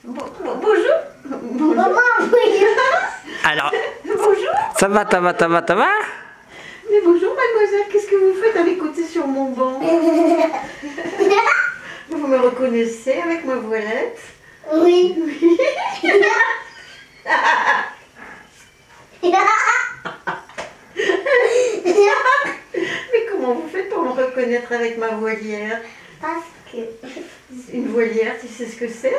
Bonjour. Maman, oui. Alors, Bonjour. ça va? Mais bonjour mademoiselle, qu'est-ce que vous faites à l'écouter sur mon banc? Vous me reconnaissez avec ma voilette? Oui. Mais comment vous faites pour me reconnaître avec ma voilière? Parce que... Une voilière, tu sais ce que c'est?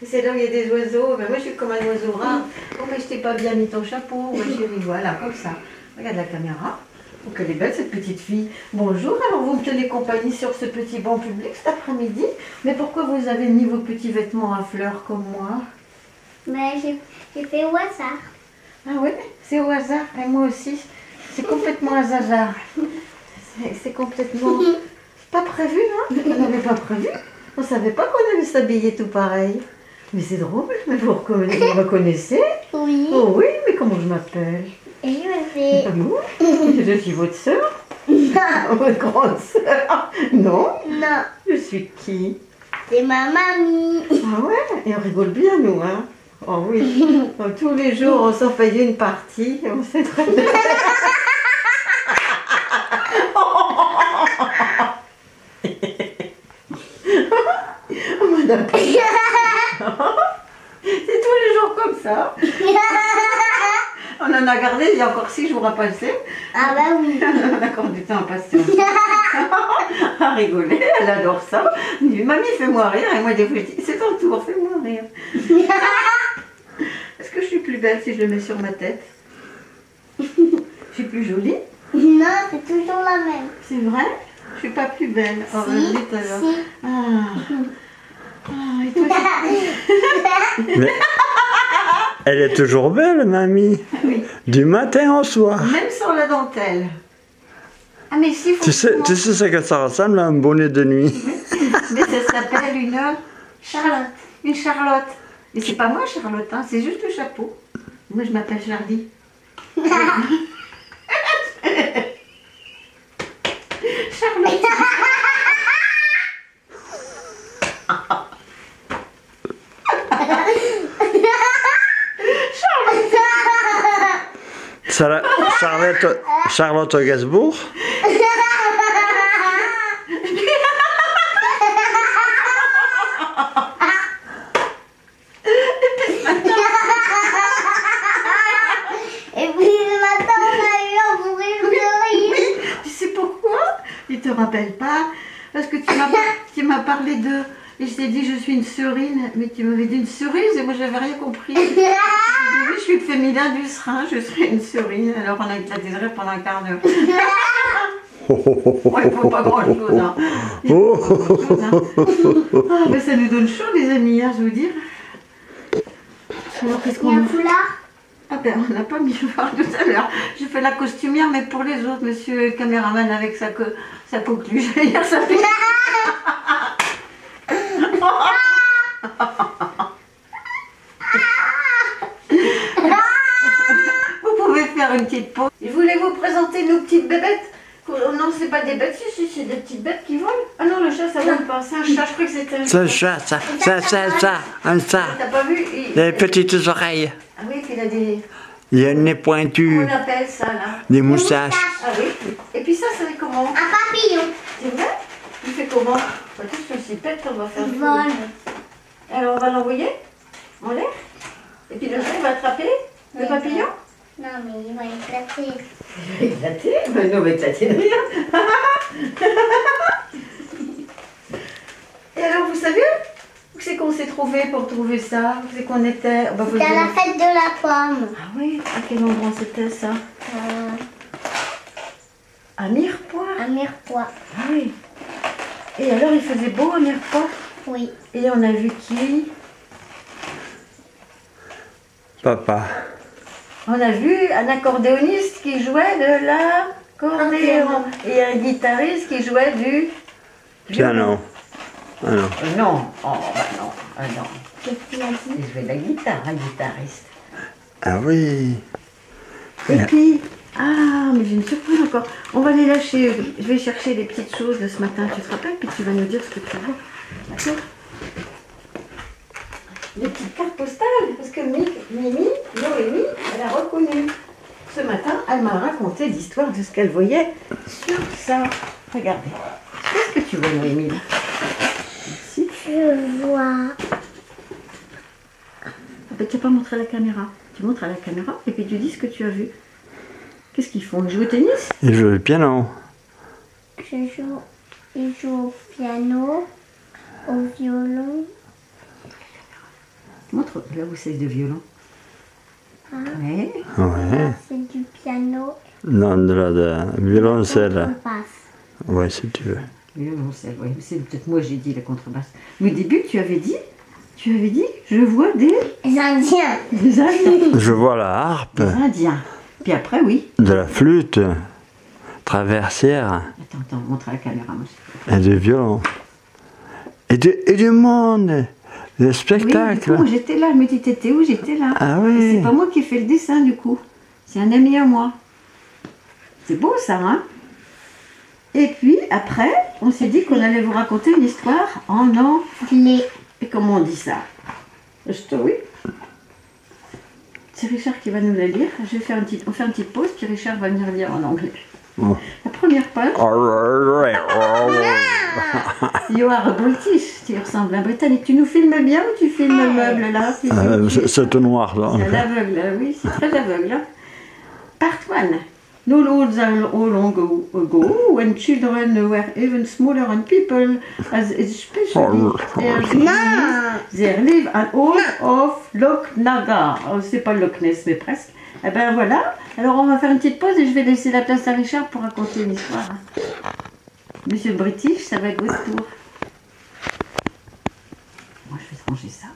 C'est là où il y a des oiseaux. Ben moi je suis comme un oiseau rare. Oh mais je t'ai pas bien mis ton chapeau, ma chérie, voilà, comme ça. Regarde la caméra. Oh qu'elle est belle cette petite fille. Bonjour, alors vous me tenez compagnie sur ce petit banc public cet après-midi. Mais pourquoi vous avez mis vos petits vêtements à fleurs comme moi? Mais j'ai fait au hasard. Ah oui, c'est au hasard. Et moi aussi, c'est complètement un hasard. C'est complètement pas prévu, hein? On n'avait pas prévu. On savait pas qu'on allait s'habiller tout pareil. Mais c'est drôle, mais vous me reconnaissez? Oui. Oh oui, mais comment je m'appelle? Et je vais... Vous? Je suis votre sœur? Votre grande sœur? Non? Non, Je suis qui? c'est ma mamie. Ah ouais? Et on rigole bien, nous, hein? Oh oui. Donc, tous les jours, on s'en fait une partie. Et on sait très bien. Oh, madame. C'est tous les jours comme ça. On en a gardé il y a encore 6 jours à passer. Ah bah oui. On a encore du temps à passer. À rigoler, elle adore ça. Elle dit, mamie, fais-moi rire. Et moi, des fois, je dis, c'est ton tour, fais-moi rire. Est-ce que je suis plus belle si je le mets sur ma tête? Je suis plus jolie? Non, c'est toujours la même. C'est vrai? Je suis pas plus belle. Oh, Si, vite alors. si. Et toi, Mais elle est toujours belle, mamie. oui. Du matin au soir. Même sans la dentelle. Ah mais si, faut Tu sais ce que ça ressemble à un bonnet de nuit. Mais ça s'appelle une Charlotte. Une Charlotte. Et c'est pas moi Charlotte, hein, c'est juste le chapeau. Moi je m'appelle Charlie. Charlotte. Charlotte Gainsbourg. Et puis ce matin, on a eu un bourré de rire. Oui, tu sais pourquoi? Tu te rappelles pas? Parce que tu m'as parlé de... Et je t'ai dit je suis une serine, mais tu m'avais dit une cerise et moi j'avais rien compris. J'ai dit oui, je suis le féminin du serin, je serai une serine. Alors on a éclaté de rire pendant un quart d'heure. Ouais, il faut pas grand chose, hein. Il faut pas grand-chose, hein. Ah, mais ça nous donne chaud les amis, hein, je vous dire. Alors qu'est-ce Il y a qu'on un a? foulard. Ah ben on n'a pas mis le phare tout à l'heure. J'ai fait la costumière mais pour les autres, monsieur le caméraman avec sa coqueluche, j'allais dire sa pique. Vous pouvez faire une petite pause. Je voulais vous présenter nos petites bébêtes. Oh non, c'est pas des bêtes, si, c'est des petites bêtes qui volent. Ah non, le chat, ça vole pas. C'est un chat, je crois que c'était un C'est chat. un chat. T'as pas vu? Des petites oreilles. Ah oui, puis il a des... Il y a un nez pointu. On appelle ça, là. Des moustaches. Ah oui. Et puis ça, c'est comment? Un papillon. C'est vrai? Il fait comment? Attention, s'il pète, on va faire... Il vole. Alors, on va l'envoyer en l'air. Et puis le chat, il va attraper le papillon. Non, mais il va éclater. Il va éclater? Ben non, on va éclater de rire. Et alors, vous savez où c'est qu'on s'est trouvé pour trouver ça? Où c'est qu'on était? Bah, C'était à la fête de la pomme. Ah oui? À quel endroit c'était ça? À Mirepoix. À Mirepoix. Ah oui. Et alors, il faisait beau à Mirepoix? Oui. Et on a vu qui? Papa. On a vu un accordéoniste qui jouait de l'accordéon et un guitariste qui jouait du Piano. Ah non. Non, oh bah non, ah non. Qu'est-ce qu'il a dit? Il jouait de la guitare, un guitariste. Ah oui. Et puis, ah, mais j'ai une surprise encore. On va les lâcher. Je vais chercher des petites choses de ce matin. Tu te rappelles? Puis tu vas nous dire ce que tu vois. D'accord? des petites cartes postales, parce que Mimi, Noémie, elle a reconnu. Ce matin, elle m'a raconté l'histoire de ce qu'elle voyait sur ça. Regardez. Qu'est-ce que tu vois, Noémie, là? Merci. Je vois. Ah ben, tu n'as pas montré à la caméra. Tu montres à la caméra et puis tu dis ce que tu as vu. Qu'est-ce qu'ils font? Ils jouent au tennis? Il joue le piano. Il joue au piano, au violon. Montre là où c'est de violon. Hein? Oui. Ouais. C'est du piano. Non, de violoncelle. On passe. Ouais, si tu veux. Violoncelle, oui. C'est peut-être moi j'ai dit la contrebasse. Mais au début, tu avais dit, je vois des Les Indiens. Indiens. Je vois la harpe, Des Indiens. Puis après, oui. de la flûte, traversière Attends, montre à la caméra. Moi. et du violon. Et du monde, des Oui, spectacles. du coup, j'étais là. Elle me dit, t'étais où? J'étais là. Ah Et oui. c'est pas moi qui ai fait le dessin, du coup. C'est un ami à moi. C'est beau, ça, hein? Et puis, après, on s'est dit qu'on allait vous raconter une histoire en anglais. Et comment on dit ça? Story. C'est Richard qui va nous la lire. On fait une petite pause, puis Richard va venir lire en anglais. Bon. La première page. You are British. Tu ressembles à un Britannique. Tu nous filmes bien ou tu filmes le meuble là? C'est tout noir, là. C'est à l'aveugle, oui, c'est très aveugle. Hein. Part 1. No lords are all long ago, when children were even smaller and people, as especially there live an old of Loch Naga. Oh, c'est pas Loch Ness, mais presque. Eh ben voilà. Alors on va faire une petite pause et je vais laisser la place à Richard pour raconter une histoire. Monsieur le British, ça va être votre tour. Moi je vais ranger ça.